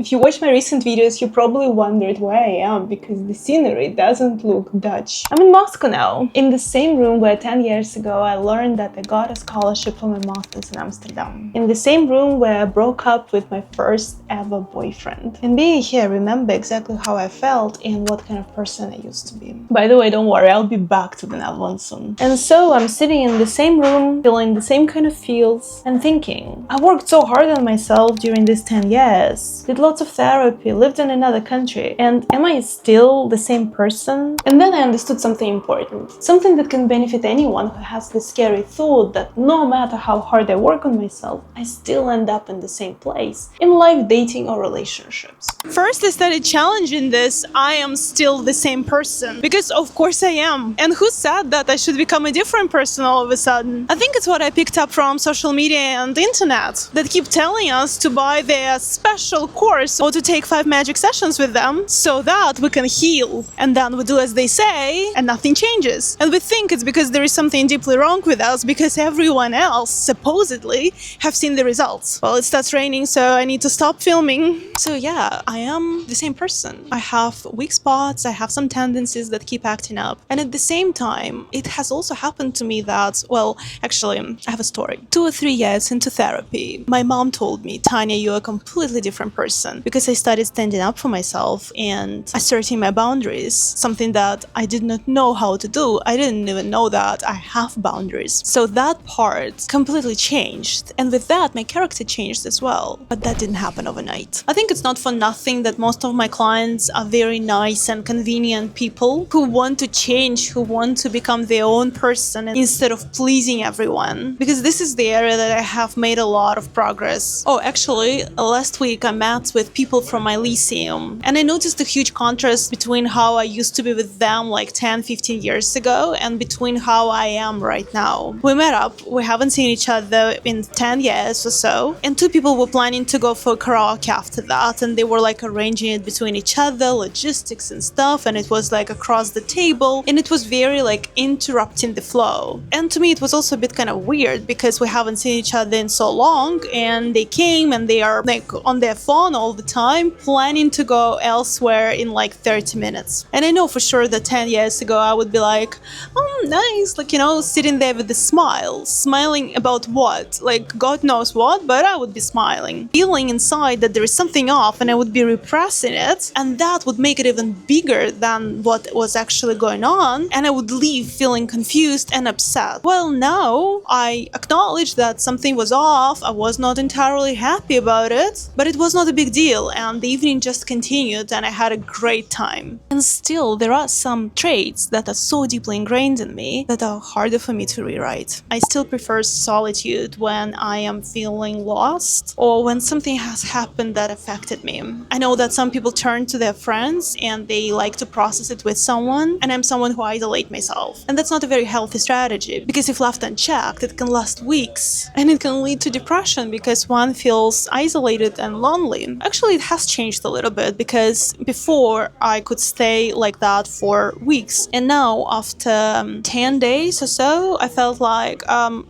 If you watch my recent videos, you probably wondered where I am because the scenery doesn't look Dutch. I'm in Moscow now, in the same room where 10 years ago I learned that I got a scholarship for my master's in Amsterdam. In the same room where I broke up with my first ever boyfriend. And being here, I remember exactly how I felt and what kind of person I used to be. By the way, don't worry, I'll be back to the Netherlands soon. And so I'm sitting in the same room, feeling the same kind of feels, and thinking, I worked so hard on myself during these 10 years, did lots of therapy, lived in another country, and am I still the same person? And then I understood something important, something that can benefit anyone who has the scary thought that no matter how hard I work on myself, I still end up in the same place, in life, dating, or relationships. First, I started challenging this, I am still the same person, because of course I am. And who said that I should become a different person all of a sudden? I think it's what I picked up from social media and the internet that keep telling us to buy their special course or to take 5 magic sessions with them so that we can heal. And then we do as they say and nothing changes. And we think it's because there is something deeply wrong with us because everyone else supposedly have seen the results. Well, it starts raining, so I need to stop filming. So yeah, I am the same person. I have weak spots, I have some tendencies that keep acting up. And at the same time, it has also happened to me that, well, actually, I have a story. 2 or 3 years into therapy, my mom told me, Tanya, you're a completely different person, because I started standing up for myself and asserting my boundaries, something that I did not know how to do. I didn't even know that I have boundaries. So that part completely changed. And with that, my character changed as well. But that didn't happen overnight. I think it's not for nothing that most of my clients are very nice and convenient people who want to change, who want to become their own person instead of pleasing everyone. Because this is the area that I have made a lot of progress. Oh, actually, last week I met with people from my lyceum and I noticed a huge contrast between how I used to be with them like 10-15 years ago and between how I am right now. We met up, we haven't seen each other in 10 years or so, and 2 people were planning to go for karaoke after that, and they were like arranging it between each other, logistics and stuff, and it was like across the table, and it was very like interrupting the flow. And to me it was also a bit kind of weird because we haven't seen each other in so long, and they came and they are like on their phone all the time planning to go elsewhere in like 30 minutes. And I know for sure that 10 years ago I would be like, oh nice, like, you know, sitting there with a smile, smiling about what, like God knows what, but I would be smiling, feeling inside that there is something off, and I would be repressing it, and that would make it even bigger than what was actually going on, and I would leave feeling confused and upset. Well, now I acknowledge that something was off, I was not entirely happy about it, but it was not a big deal, and the evening just continued and I had a great time. And still, there are some traits that are so deeply ingrained in me that are harder for me to rewrite. I still prefer solitude when I am feeling lost or when something has happened that affected me. I know that some people turn to their friends and they like to process it with someone, and I'm someone who isolate myself. And that's not a very healthy strategy, because if left unchecked, it can last weeks and it can lead to depression because one feels isolated and lonely. Actually, it has changed a little bit, because before I could stay like that for weeks, and now after 10 days or so, I felt like,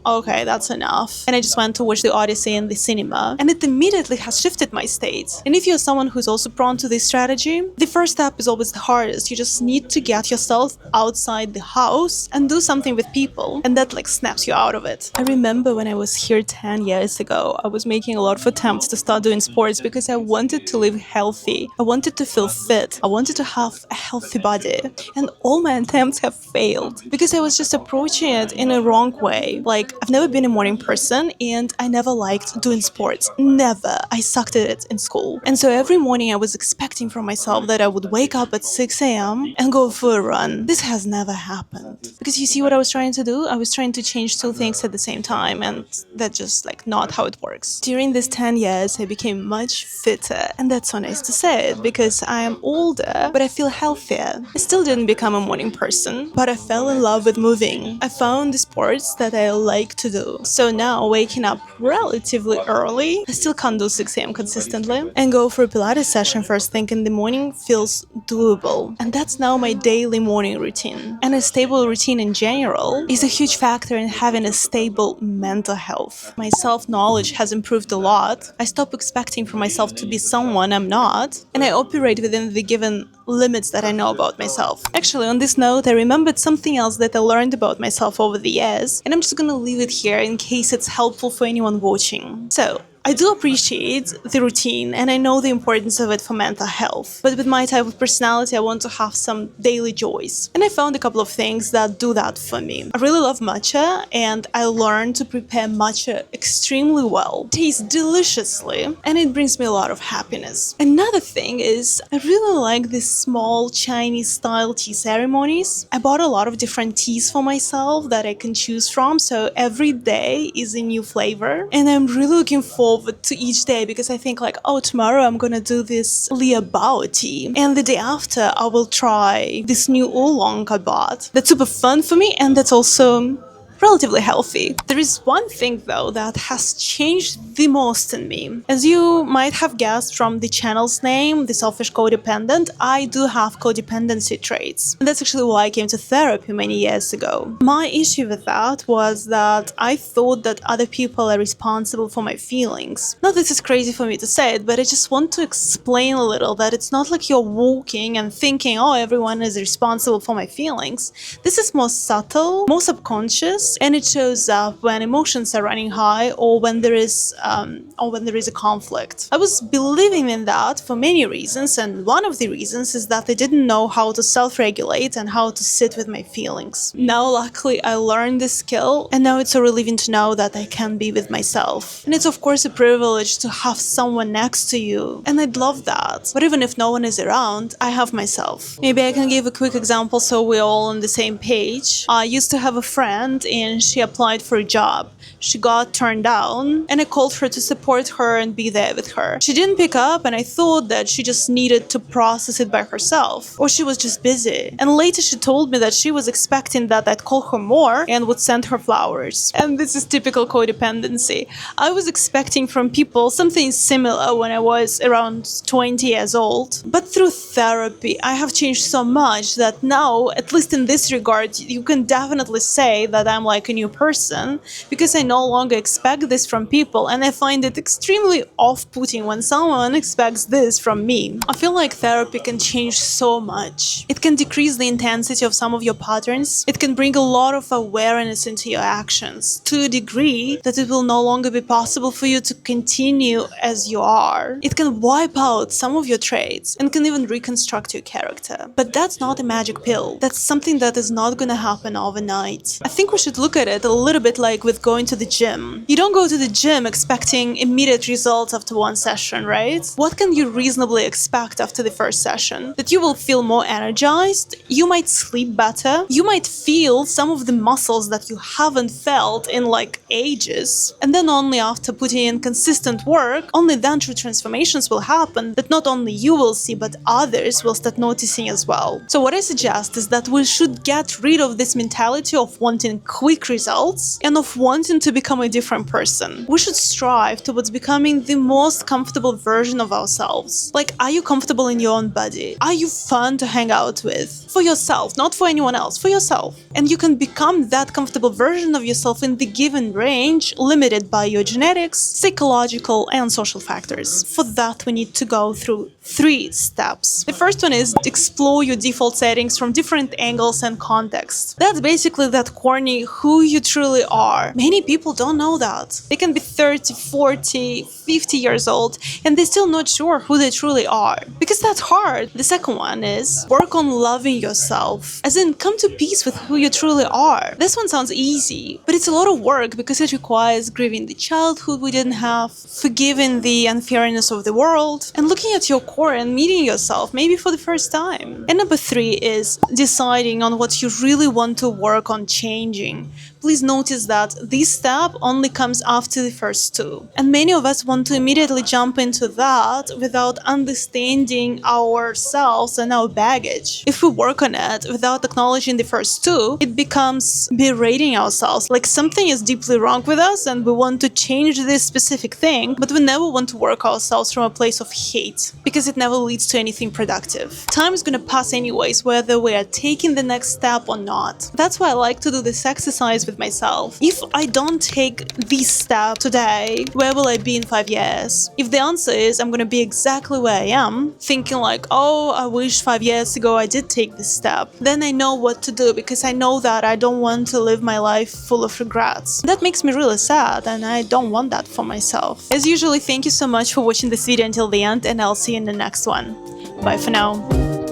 okay, that's enough. And I just went to watch the Odyssey in the cinema, and it immediately has shifted my state. And if you're someone who's also prone to this strategy, the first step is always the hardest. You just need to get yourself outside the house and do something with people, and that like snaps you out of it. I remember when I was here 10 years ago, I was making a lot of attempts to start doing sports because I wanted to live healthy. I wanted to feel fit. I wanted to have a healthy body. And all my attempts have failed because I was just approaching it in a wrong way. Like, I've never been a morning person and I never liked doing sports. Never. I sucked at it in school. And so every morning I was expecting from myself that I would wake up at 6 a.m. and go for a run. This has never happened. Because you see what I was trying to do? I was trying to change 2 things at the same time, and that's just like not how it works. During these 10 years, I became much fitter, and that's so nice to say it because I am older, but I feel healthier. I still didn't become a morning person, but I fell in love with moving. I found the sports that I like to do. So now, waking up relatively early, I still can't do 6 a.m. consistently, and go for a Pilates session first thing in the morning feels doable. And that's now my daily morning routine. And a stable routine in general is a huge factor in having a stable mental health. My self-knowledge has improved a lot. I stopped expecting for myself to to be someone I'm not, and I operate within the given limits that I know about myself. Actually, on this note, I remembered something else that I learned about myself over the years, and I'm just gonna leave it here in case it's helpful for anyone watching. So, I do appreciate the routine and I know the importance of it for mental health. But with my type of personality, I want to have some daily joys. And I found a couple of things that do that for me. I really love matcha and I learned to prepare matcha extremely well. It tastes deliciously and it brings me a lot of happiness. Another thing is I really like these small Chinese style tea ceremonies. I bought a lot of different teas for myself that I can choose from, so every day is a new flavor. And I'm really looking forward to each day because I think like, oh, tomorrow I'm gonna do this Lia Bao tea, and the day after I will try this new oolong I bought. That's super fun for me and that's also relatively healthy. There is one thing though that has changed the most in me. As you might have guessed from the channel's name, The Selfish Codependent, I do have codependency traits. And that's actually why I came to therapy many years ago. My issue with that was that I thought that other people are responsible for my feelings. Now this is crazy for me to say it, but I just want to explain a little that it's not like you're walking and thinking, oh, everyone is responsible for my feelings. This is more subtle, more subconscious, and it shows up when emotions are running high or when there is a conflict. I was believing in that for many reasons, and one of the reasons is that I didn't know how to self-regulate and how to sit with my feelings. Now luckily I learned this skill and now it's so relieving to know that I can be with myself. And it's of course a privilege to have someone next to you, and I'd love that. But even if no one is around, I have myself. Maybe I can give a quick example so we're all on the same page. I used to have a friend and she applied for a job. She got turned down and I called her to support her and be there with her. She didn't pick up and I thought that she just needed to process it by herself, or she was just busy. And later she told me that she was expecting that I'd call her more and would send her flowers. And this is typical codependency. I was expecting from people something similar when I was around 20 years old. But through therapy, I have changed so much that now, at least in this regard, you can definitely say that I'm like a new person because I no longer expect this from people, and I find it extremely off-putting when someone expects this from me. I feel like therapy can change so much. It can decrease the intensity of some of your patterns. It can bring a lot of awareness into your actions to a degree that it will no longer be possible for you to continue as you are. It can wipe out some of your traits and can even reconstruct your character. But that's not a magic pill. That's something that is not gonna happen overnight. I think we should look at it a little bit like with going to the gym. You don't go to the gym expecting immediate results after one session, right? What can you reasonably expect after the first session? That you will feel more energized, you might sleep better, you might feel some of the muscles that you haven't felt in like ages, and then only after putting in consistent work, only then true transformations will happen that not only you will see but others will start noticing as well. So what I suggest is that we should get rid of this mentality of wanting quick results and of wanting to become a different person. We should strive towards becoming the most comfortable version of ourselves. Like, are you comfortable in your own body? Are you fun to hang out with? For yourself, not for anyone else, for yourself. And you can become that comfortable version of yourself in the given range, limited by your genetics, psychological, and social factors. For that, we need to go through 3 steps. The first one is explore your default settings from different angles and contexts. That's basically that corny who you truly are. Many people don't know that. They can be 30, 40, 50 years old and they're still not sure who they truly are. Because that's hard. The second one is work on loving yourself. As in, come to peace with who you truly are. This one sounds easy, but it's a lot of work because it requires grieving the childhood we didn't have, forgiving the unfairness of the world, and looking at your core and meeting yourself, maybe for the first time. And number 3 is deciding on what you really want to work on changing. Please notice that this step only comes after the first 2. And many of us want to immediately jump into that without understanding ourselves and our baggage. If we work on it without acknowledging the first 2, it becomes berating ourselves, like something is deeply wrong with us and we want to change this specific thing, but we never want to work ourselves from a place of hate, because it never leads to anything productive. Time is gonna pass anyways, whether we are taking the next step or not. That's why I like to do this exercise with with myself. If I don't take this step today, where will I be in 5 years? If the answer is I'm gonna be exactly where I am, thinking like, oh, I wish 5 years ago I did take this step, then I know what to do, because I know that I don't want to live my life full of regrets. That makes me really sad, and I don't want that for myself. As usually, thank you so much for watching this video until the end, and I'll see you in the next one. Bye for now.